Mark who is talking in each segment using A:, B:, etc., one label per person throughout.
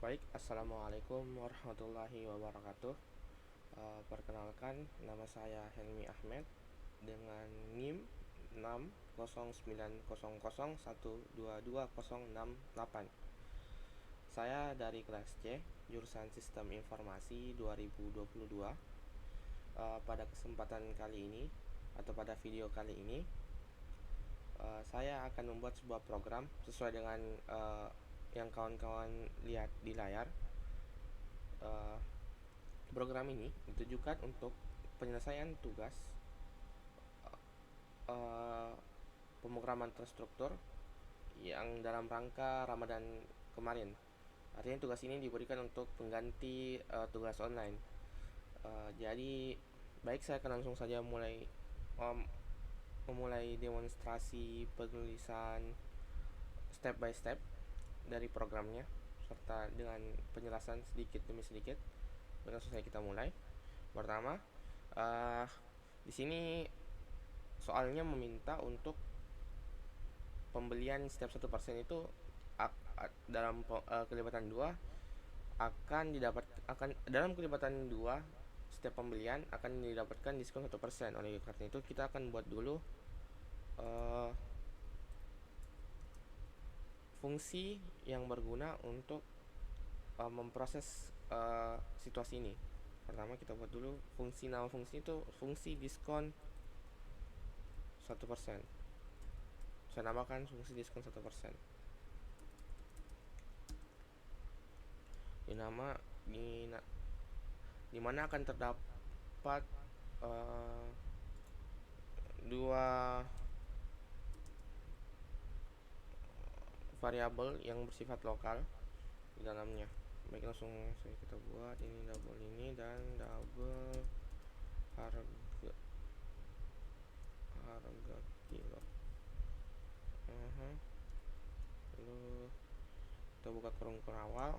A: Baik, Assalamualaikum warahmatullahi wabarakatuh. Perkenalkan, nama saya Helmi Ahmed dengan NIM 60900122068. Saya dari kelas C, jurusan Sistem Informasi 2022. Pada kesempatan kali ini atau pada video kali ini, saya akan membuat sebuah program sesuai dengan yang kawan-kawan lihat di layar. Program ini ditujukan untuk penyelesaian tugas pemrograman terstruktur yang dalam rangka Ramadan kemarin. Artinya tugas ini diberikan untuk pengganti tugas online. Jadi baik, saya akan langsung saja memulai demonstrasi penulisan step by step dari programnya serta dengan penjelasan sedikit demi sedikit. Langsung saja kita mulai. Pertama, di sini soalnya meminta untuk pembelian setiap 1% itu dalam kelibatan 2 dalam kelibatan 2 setiap pembelian akan didapatkan diskon 1%. Oleh karena itu kita akan buat dulu fungsi yang berguna untuk memproses situasi ini. Pertama kita buat dulu nama fungsi itu fungsi diskon 1%. Saya namakan fungsi diskon 1%. Di mana akan terdapat dua variabel yang bersifat lokal di dalamnya. Baik, langsung saja kita buat ini double ini dan double harga kilo. Lalu kita buka kurung awal.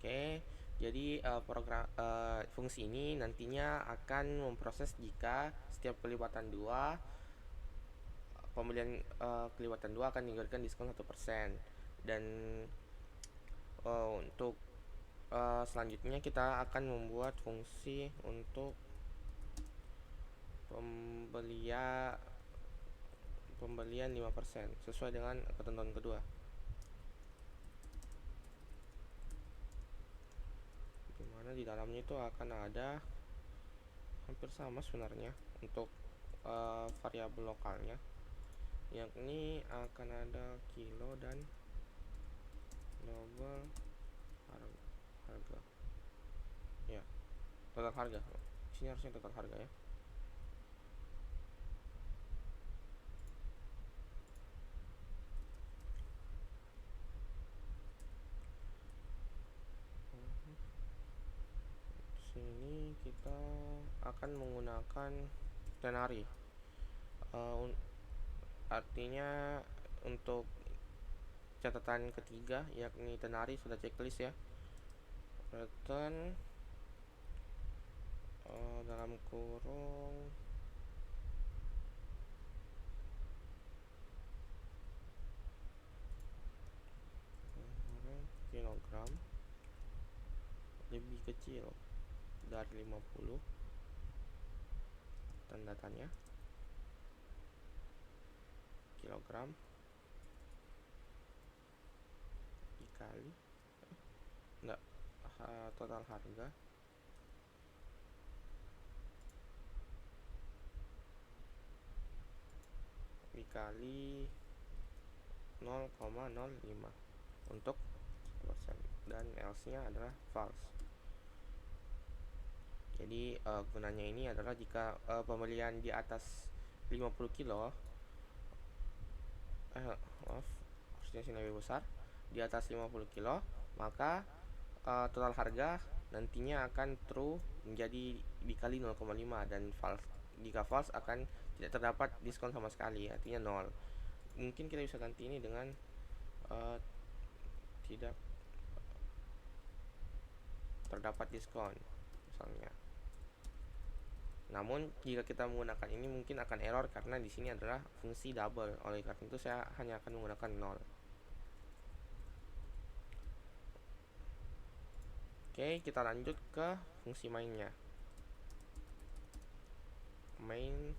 A: Oke, jadi fungsi ini nantinya akan memproses jika setiap kelibatan 2 pembelian kelibatan 2 akan diberikan diskon 1%. Dan untuk selanjutnya kita akan membuat fungsi untuk pembelian 5% sesuai dengan ketentuan kedua. Dimana di dalamnya itu akan ada hampir sama sebenarnya untuk variabel lokalnya, yakni akan ada kilo dan double harga. Ya, total harga. Sini harusnya total harga ya. Sini kita akan menggunakan denari. Artinya untuk catatan ketiga yakni denari sudah checklist ya. Return dalam kurung kilogram lebih kecil dari 50 tanda tanya kilogram dikali total harga dikali 0,05 untuk 1%, dan else nya adalah false. Jadi gunanya ini adalah jika pembelian di atas 50 kilo, maaf, harusnya sini lebih besar, di atas 50 kilo, maka total harga nantinya akan true menjadi dikali 0,5, dan false. Jika false akan tidak terdapat diskon sama sekali, artinya 0. Mungkin kita bisa ganti ini dengan tidak terdapat diskon misalnya. Namun jika kita menggunakan ini mungkin akan error karena di sini adalah fungsi double. Oleh karena itu saya hanya akan menggunakan 0. Oke, kita lanjut ke fungsi mainnya. Main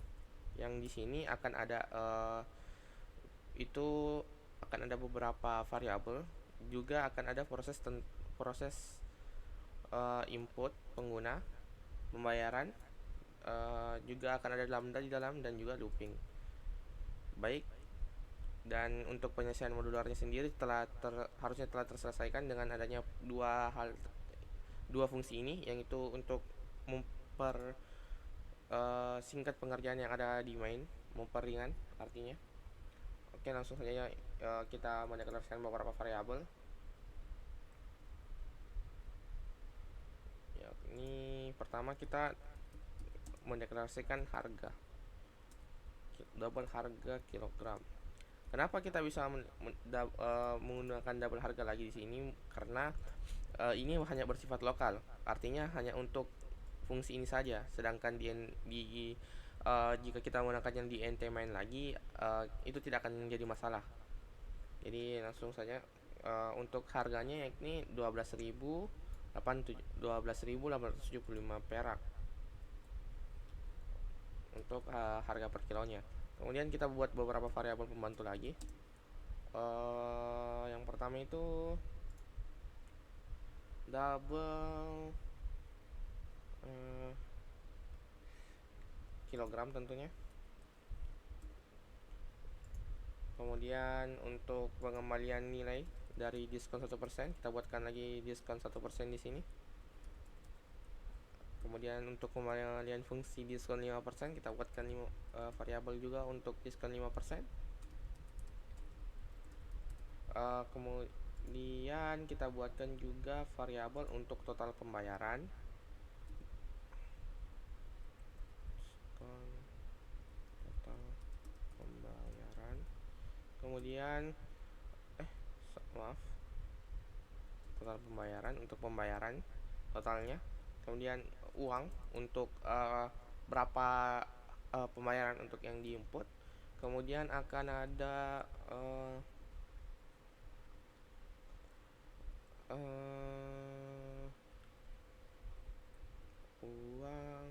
A: yang di sini akan ada itu akan ada beberapa variabel, juga akan ada proses input pengguna, pembayaran, juga akan ada lambda di dalam, dan juga looping. Baik, dan untuk penyelesaian modularnya sendiri harusnya telah terselesaikan dengan adanya dua fungsi ini, yang itu untuk singkat pengerjaan yang ada di main, memperingan artinya. Oke, langsung saja kita mendeklarasikan beberapa variabel. Ya, ini pertama kita mendeklarasikan harga, double harga kilogram. Kenapa kita bisa menggunakan double harga lagi di sini? Karena ini hanya bersifat lokal, artinya hanya untuk fungsi ini saja. Sedangkan jika kita menggunakannya di NT main lagi, itu tidak akan menjadi masalah. Jadi langsung saja untuk harganya yakni 12.875 perak untuk harga per kilonya. Kemudian kita buat beberapa variabel pembantu lagi. Yang pertama itu double kilogram tentunya. Kemudian untuk pengembalian nilai dari diskon 1%, kita buatkan lagi diskon 1% di sini. Kemudian untuk pengembalian fungsi diskon 5%, kita buatkan variabel juga untuk diskon 5%. Kemudian kita buatkan juga variabel untuk total pembayaran. Total pembayaran. Kemudian total pembayaran untuk pembayaran totalnya. Kemudian uang untuk berapa pembayaran untuk yang diinput. Kemudian akan ada uang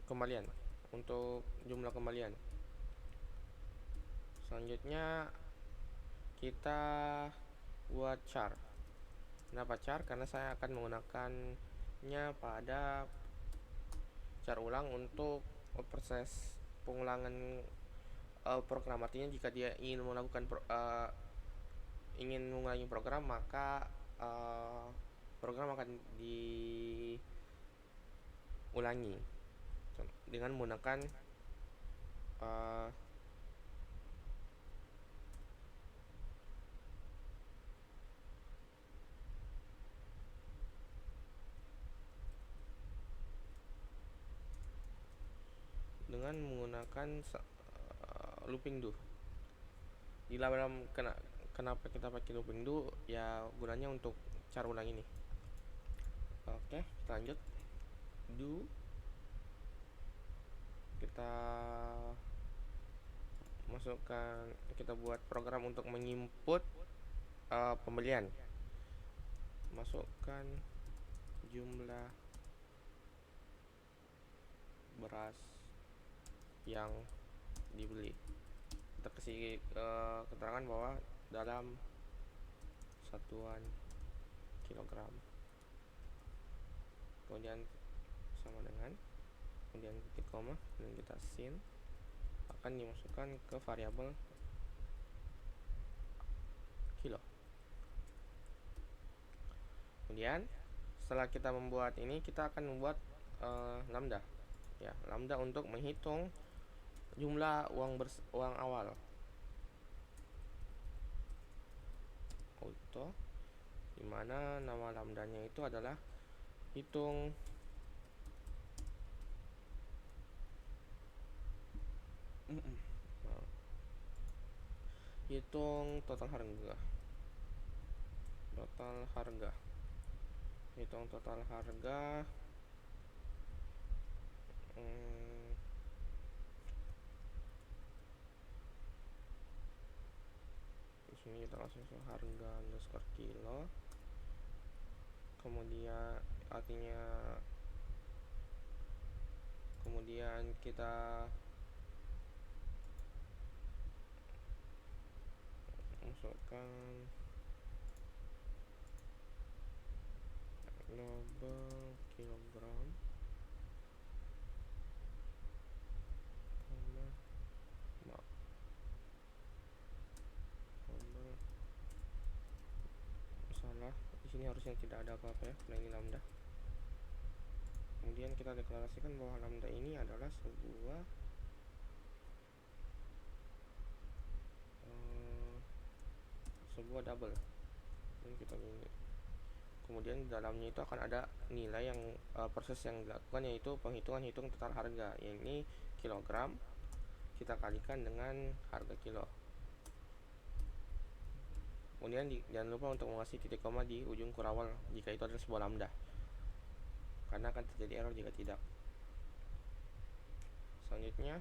A: kembalian untuk jumlah kembalian. Selanjutnya kita buat char. Kenapa char? Karena saya akan menggunakannya pada char ulang untuk proses pengulangan program. Artinya jika dia ingin mengulangi program, maka program akan diulangi dengan menggunakan looping do. Di dalam kenapa kita pakai looping do? Ya gunanya untuk cara ulang ini. Oke, kita lanjut. Do, kita masukkan, kita buat program untuk menginput pembelian. Masukkan jumlah beras yang dibeli. Kita kasih keterangan bahwa dalam satuan kilogram. Kemudian sama dengan, kemudian titik koma, dan kita sin. akan dimasukkan ke variabel kilo. Kemudian setelah kita membuat ini, kita akan membuat lambda, ya, lambda untuk menghitung jumlah uang awal. Auto, dimana nama lambdanya itu adalah hitung hitung total harga, hitung total harga. Di sini kita langsung harga underscore kilo, kemudian kita masukkan global kilogram, salah, di sini harusnya tidak ada apa-apa ya, karena ini lambda. Kemudian kita deklarasikan bahwa lambda ini adalah sebuah double, dan kita ini. Kemudian di dalamnya itu akan ada nilai yang proses yang dilakukan, yaitu penghitungan total harga, yakni kilogram kita kalikan dengan harga kilo. Kemudian jangan lupa untuk mengasih titik koma di ujung kurawal jika itu adalah sebuah lambda, karena akan terjadi error jika tidak. Selanjutnya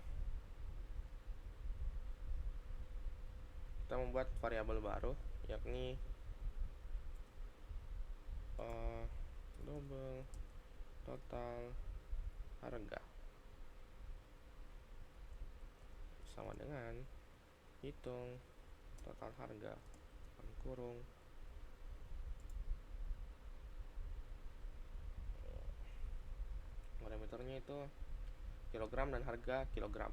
A: kita membuat variabel baru, yakni double total harga sama dengan hitung total harga kurung parameternya itu kilogram dan harga kilogram.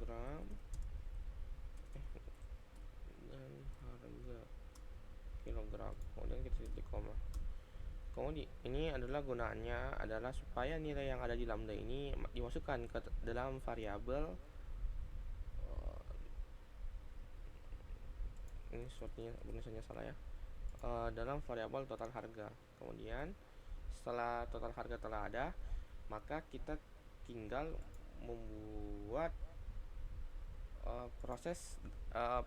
A: Dan harga kilogram, kemudian kita titik koma. Kemudian ini adalah gunaannya adalah supaya nilai yang ada di lambda ini dimasukkan ke dalam variabel ini sepertinya penulisannya salah ya, dalam variabel total harga. Kemudian setelah total harga telah ada, maka kita tinggal membuat proses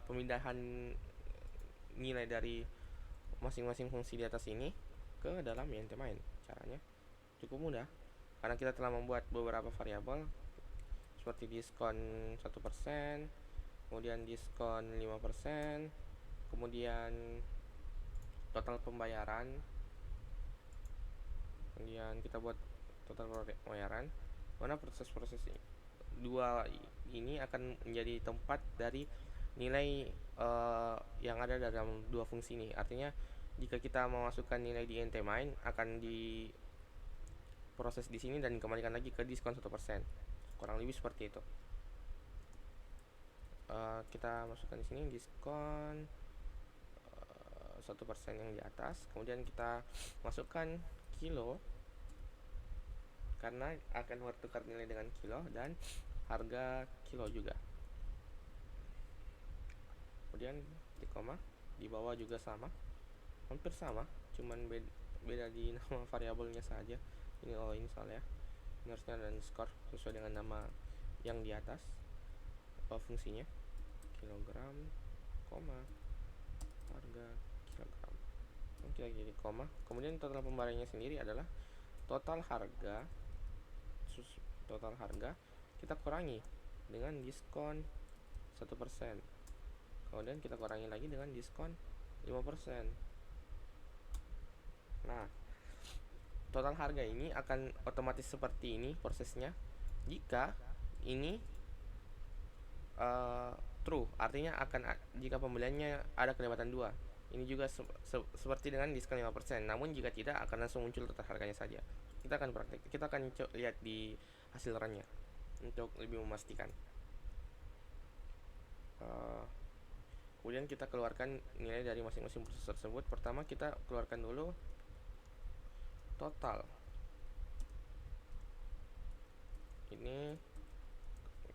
A: pemindahan nilai dari masing-masing fungsi di atas ini ke dalam int main. Caranya cukup mudah, karena kita telah membuat beberapa variabel seperti diskon 1%, kemudian diskon 5%, kemudian total pembayaran, kemudian kita buat total pembayaran, mana proses-proses dua ini akan menjadi tempat dari nilai yang ada dalam dua fungsi ini. Artinya jika kita memasukkan nilai di int main, akan diproses di sini dan dikembalikan lagi ke diskon 1%, kurang lebih seperti itu. Kita masukkan di sini diskon 1% yang di atas, kemudian kita masukkan kilo karena akan bertukar nilai dengan kilo, dan harga kilo juga. Kemudian titik koma, di bawah juga sama, hampir sama, cuman beda di nama variabelnya saja. Ini ini salah ya, ini harusnya ada underscore sesuai dengan nama yang di atas fungsinya, kilogram, koma, harga kilogram. Kita jadi koma. Kemudian total pembayarannya sendiri adalah total harga kita kurangi dengan diskon 1%, kemudian kita kurangi lagi dengan diskon 5%. Nah, total harga ini akan otomatis seperti ini prosesnya jika ini true, artinya jika pembeliannya ada kelewatan 2. Ini juga seperti dengan diskon 5%. Namun jika tidak, akan langsung muncul total harganya saja. Kita akan lihat di hasil runnya. untuk lebih memastikan. Kemudian kita keluarkan nilai dari masing-masing proses tersebut. Pertama kita keluarkan dulu total. Ini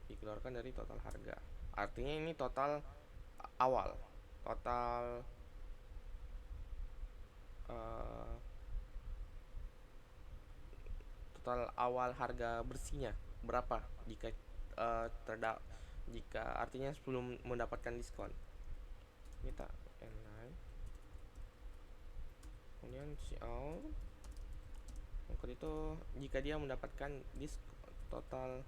A: dikeluarkan dari total harga. Artinya ini total awal, total total awal harga bersihnya berapa jika jika artinya sebelum mendapatkan diskon. Kita inline, kemudian CO itu jika dia mendapatkan total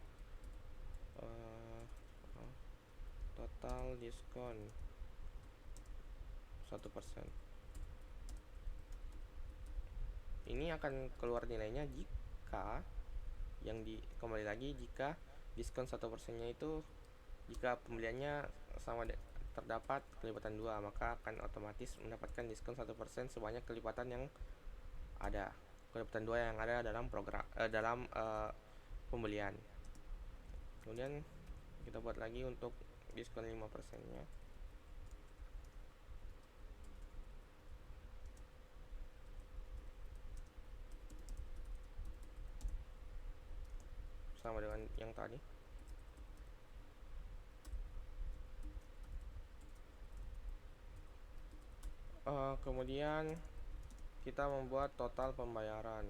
A: diskon 1%. Ini akan keluar nilainya jika kembali lagi jika diskon 1%-nya itu jika pembeliannya sama terdapat kelipatan 2, maka akan otomatis mendapatkan diskon 1% sebanyak kelipatan yang ada, kelipatan 2 yang ada dalam program dalam pembelian. Kemudian kita buat lagi untuk diskon 5%-nya. Sama dengan yang tadi. Kemudian kita membuat total pembayaran.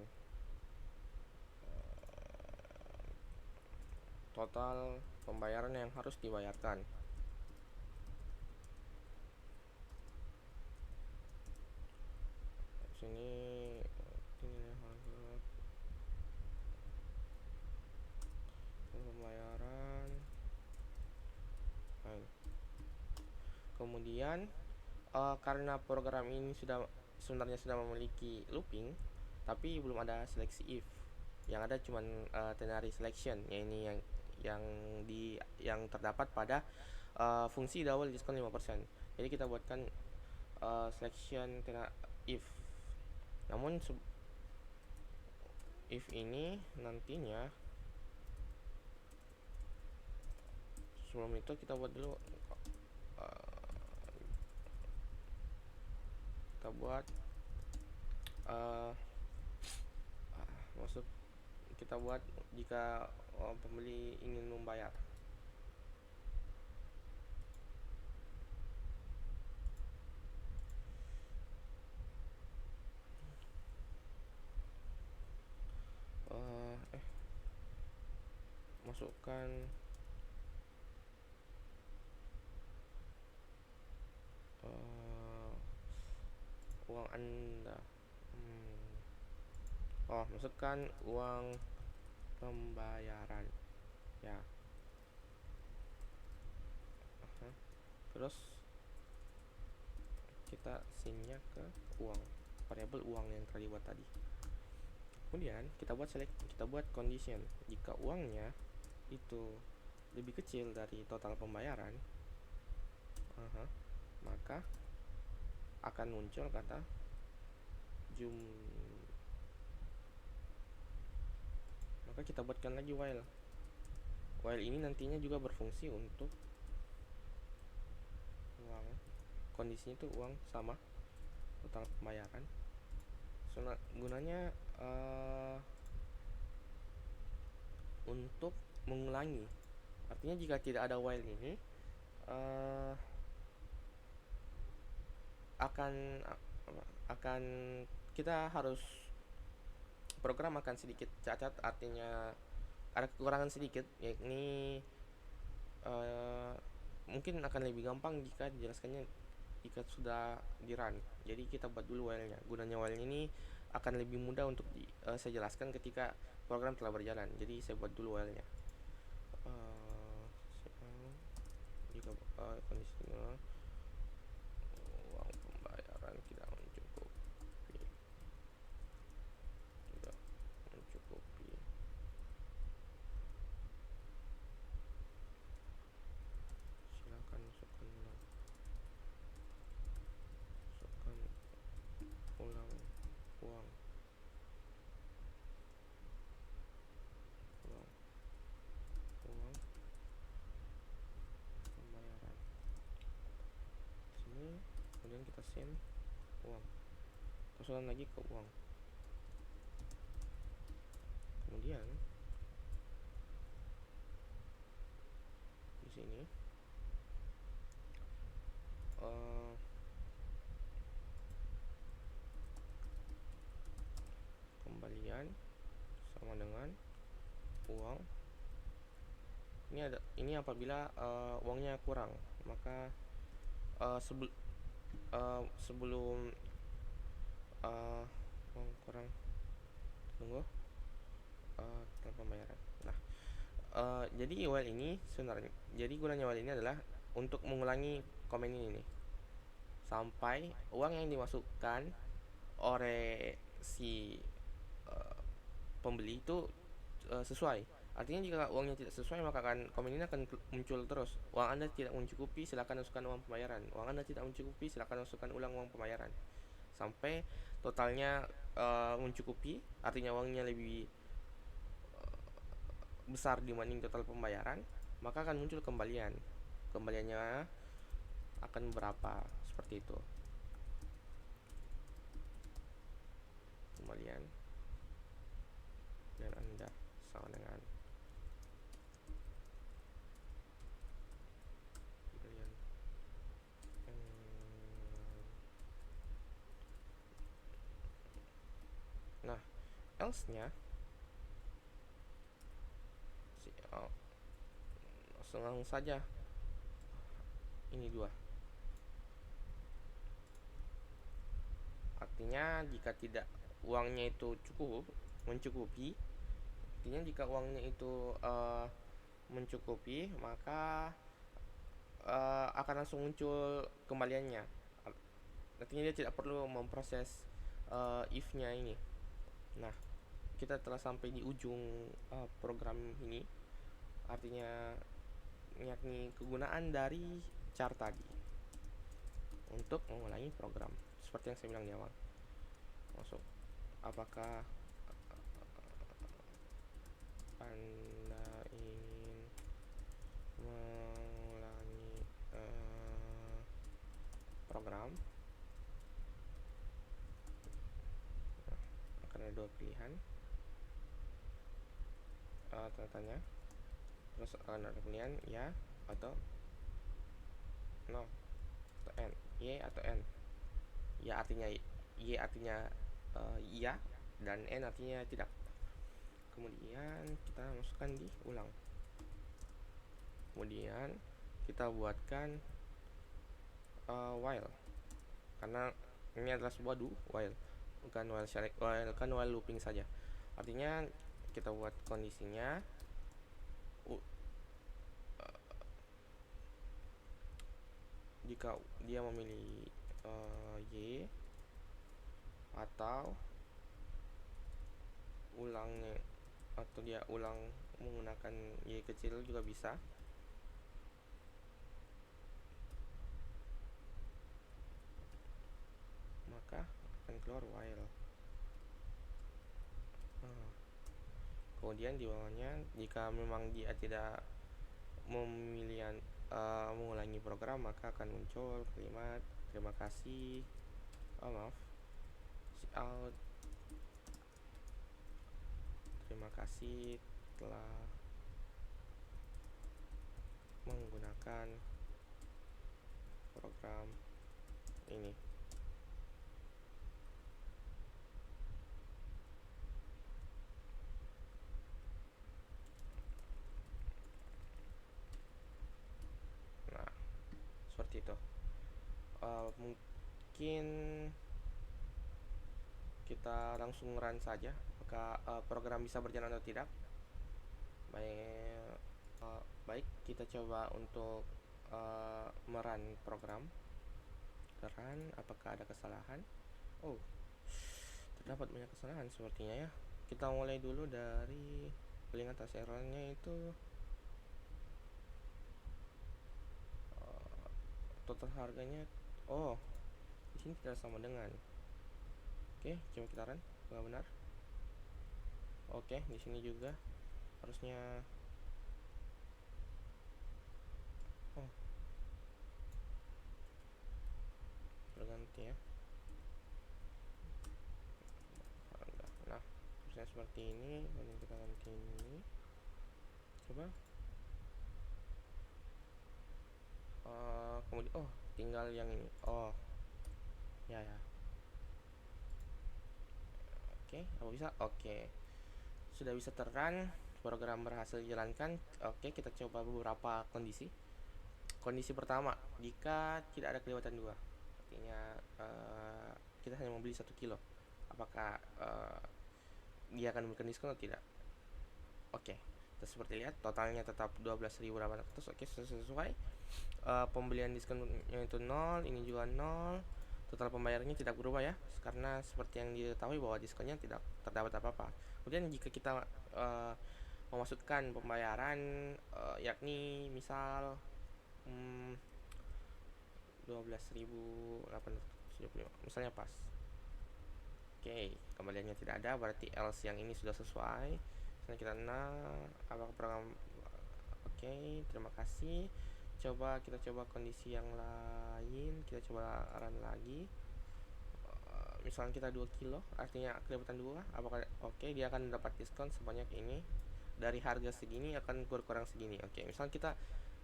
A: Total pembayaran yang harus dibayarkan. Sini pembayaran. Kemudian karena program ini sebenarnya sudah memiliki looping, tapi belum ada seleksi if. Yang ada cuman ternary selection, ini yang terdapat pada fungsi double diskon 5%. Jadi kita buatkan selection if. Namun if ini nantinya sebelum itu kita buat dulu kita buat jika pembeli ingin membayar. Masukkan uang Anda. Masukkan uang pembayaran ya. Terus kita sinnya ke uang, variabel uang yang tadi buat tadi. Kemudian kita buat condition. Jika uangnya itu lebih kecil dari total pembayaran, maka akan muncul kata maka kita buatkan lagi while ini nantinya juga berfungsi untuk uang. Kondisinya itu uang sama total pembayaran. Gunanya untuk mengulangi. Artinya jika tidak ada while ini akan kita harus program akan sedikit cacat, artinya ada kekurangan sedikit, yakni mungkin akan lebih gampang jika dijelaskannya jika sudah di run. Jadi kita buat dulu while-nya. Gunanya while ini akan lebih mudah untuk saya jelaskan ketika program telah berjalan. Jadi saya buat dulu while-nya. Jika kondisinya uang pembayaran tidak mencukupi, silakan masukkan ulang uang. mesin uang, usulan lagi ke uang. Kemudian di sini kembalian sama dengan uang. Ini apabila uangnya kurang, maka sebelum uang kurang, tunggu pembayaran. Nah, jadi while ini sebenarnya, jadi gunanya while ini adalah untuk mengulangi komen ini nih, sampai uang yang dimasukkan oleh si pembeli itu sesuai. Artinya jika uangnya tidak sesuai, maka komen ini akan muncul terus. Uang Anda tidak mencukupi, silakan masukkan uang pembayaran. Uang Anda tidak mencukupi, silakan masukkan ulang uang pembayaran. Sampai totalnya mencukupi, artinya uangnya lebih besar dibanding total pembayaran, maka akan muncul kembalian. Kembaliannya akan berapa, seperti itu. Kembalian dan Anda sama dengan kembalian. Nah, else-nya langsung saja ini dua. Artinya jika tidak uangnya itu mencukupi, artinya jika uangnya itu mencukupi, maka akan langsung muncul kembaliannya. Artinya dia tidak perlu memproses if-nya ini. Nah, kita telah sampai di ujung program ini. Artinya yakni kegunaan dari char tadi untuk mengulangi program, seperti yang saya bilang di awal. Masuk, apakah Anda ingin mengulangi program? Nah, akan ada dua pilihan, tanya, terus akan ada pilihan ya atau no atau n, y atau n. Ya artinya y artinya iya, dan n artinya tidak. Kemudian kita masukkan di ulang. Kemudian kita buatkan while, karena ini adalah sebuah do while, bukan while select, kan while looping saja. Artinya kita buat kondisinya jika dia memilih y atau ulangnya, atau dia ulang menggunakan y kecil juga bisa. Maka akan keluar while. Kemudian di bawahnya, jika memang dia tidak memilih mengulangi program, maka akan muncul kalimat terima kasih, out, terima kasih telah menggunakan program ini. Nah, seperti itu. Mungkin kita langsung run saja, apakah program bisa berjalan atau tidak. Baik, kita coba untuk merun program. Run, apakah ada kesalahan? Oh, terdapat banyak kesalahan sepertinya ya. Kita mulai dulu dari paling atas. Errornya itu total harganya, di sini tidak sama dengan. Oke, coba kita run, apakah benar? Oke, di sini juga harusnya pergantian seperti ini, kemudian kita ganti ini, coba. Kemudian tinggal yang ini. Ya. Oke, apa bisa? Oke, sudah bisa terrun, program berhasil dijalankan. Oke, kita coba beberapa kondisi. Kondisi pertama, jika tidak ada kelewatan 2, artinya kita hanya membeli 1 kilo, apakah dia akan memberikan diskon atau tidak? Oke, kita seperti lihat totalnya tetap 12.800. Oke, sesuai. Pembelian diskonnya itu 0, ini juga 0. Total pembayarannya tidak berubah ya, karena seperti yang diketahui bahwa diskonnya tidak terdapat apa-apa. Kemudian jika kita memasukkan pembayaran, yakni misal 12.875 misalnya pas. Oke, kembaliannya tidak ada, berarti else yang ini sudah sesuai. Misalnya kita apakah program. Oke, terima kasih. Kita coba kondisi yang lain, kita coba run lagi. Misalnya kita 2 kilo, artinya kelewatan 2, apakah oke, dia akan dapat diskon sebanyak ini. Dari harga segini akan berkurang segini. Oke, misalnya kita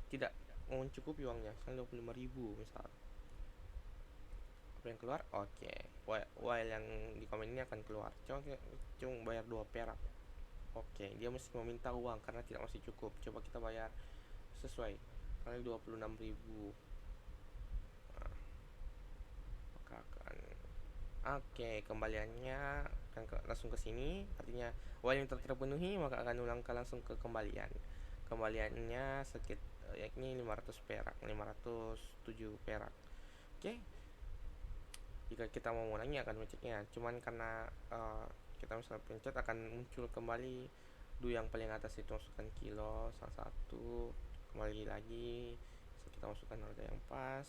A: tidak mencukupi uangnya, misalnya 25.000 misal. Apa yang keluar? Oke, while yang di komen ini akan keluar. Cuma bayar 2 perak. Oke, dia mesti meminta uang karena tidak masih cukup. Coba kita bayar sesuai, kali 26.000. Maka akan kembaliannya akan langsung ke sini, artinya while yang terpenuhi maka akan ulangkan langsung ke kembaliannya yakni 500 perak, 507 perak. Oke, jika kita mau mengulangi akan mencetnya, cuman karena kita misalnya pencet akan muncul kembali yang paling atas itu, masukkan kilo salah satu, kembali lagi, kita masukkan harga yang pas.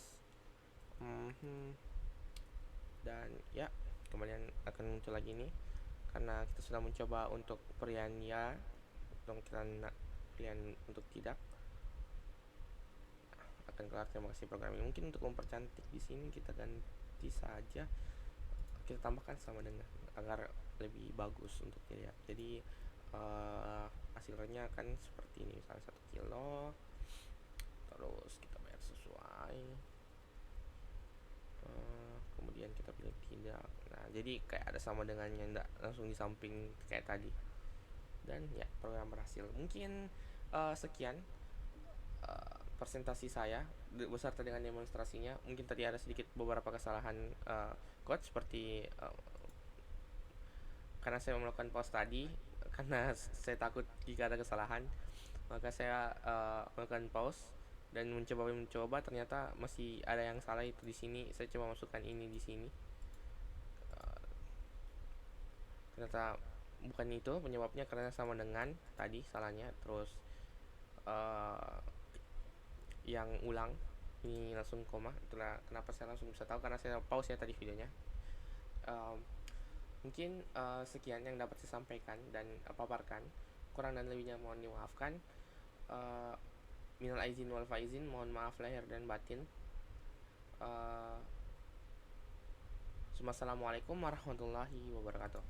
A: Dan ya, kemudian akan muncul lagi nih, karena kita sudah mencoba untuk pilihan ya, dong kita pilihan untuk tidak, akan keluar terima kasih program ini. Mungkin untuk mempercantik di sini kita ganti saja, kita tambahkan sama dengan agar lebih bagus untuk dilihat. Jadi hasilnya akan seperti ini, misalnya 1 kilo, terus kita bayar sesuai, kemudian kita pilih tidak. Nah, jadi kayak ada sama dengannya, enggak langsung di samping kayak tadi. Dan ya, program berhasil. Mungkin sekian presentasi saya beserta dengan demonstrasinya. Mungkin tadi ada sedikit beberapa kesalahan code, seperti karena saya melakukan pause tadi, karena saya takut jika ada kesalahan, maka saya melakukan pause dan mencoba, ternyata masih ada yang salah itu di sini. Saya coba masukkan ini di sini, ternyata bukan itu penyebabnya, karena sama dengan tadi salahnya. Terus yang ulang ini langsung koma, itulah kenapa saya langsung bisa tahu, karena saya pause ya tadi videonya. Mungkin sekian yang dapat saya sampaikan dan paparkan. Kurang dan lebihnya mohon dimaafkan. Minal aizin wal faizin, mohon maaf lahir dan batin. Assalamualaikum warahmatullahi wabarakatuh.